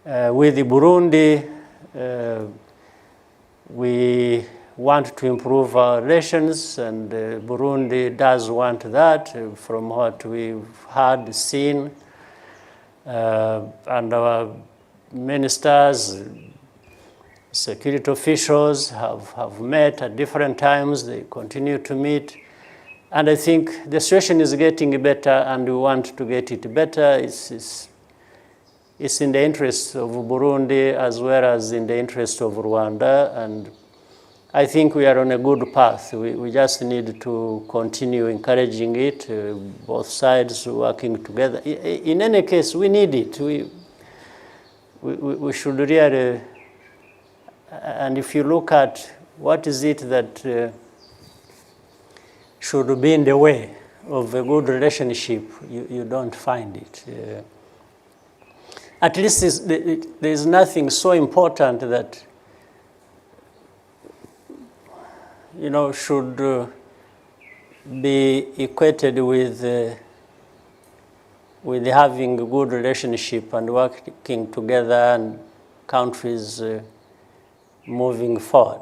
With Burundi, we want to improve our relations, and Burundi does want that from what we've heard, seen, and our ministers, security officials have met at different times. They continue to meet. And I think the situation is getting better, and we want to get it better. It's in the interest of Burundi as well as in the interest of Rwanda. And I think we are on a good path. We just need to continue encouraging it, both sides working together. In any case, we need it. We should really, and if you look at what is it that should be in the way of a good relationship, you don't find it. At least there is nothing so important that should be equated with having a good relationship and working together and countries moving forward.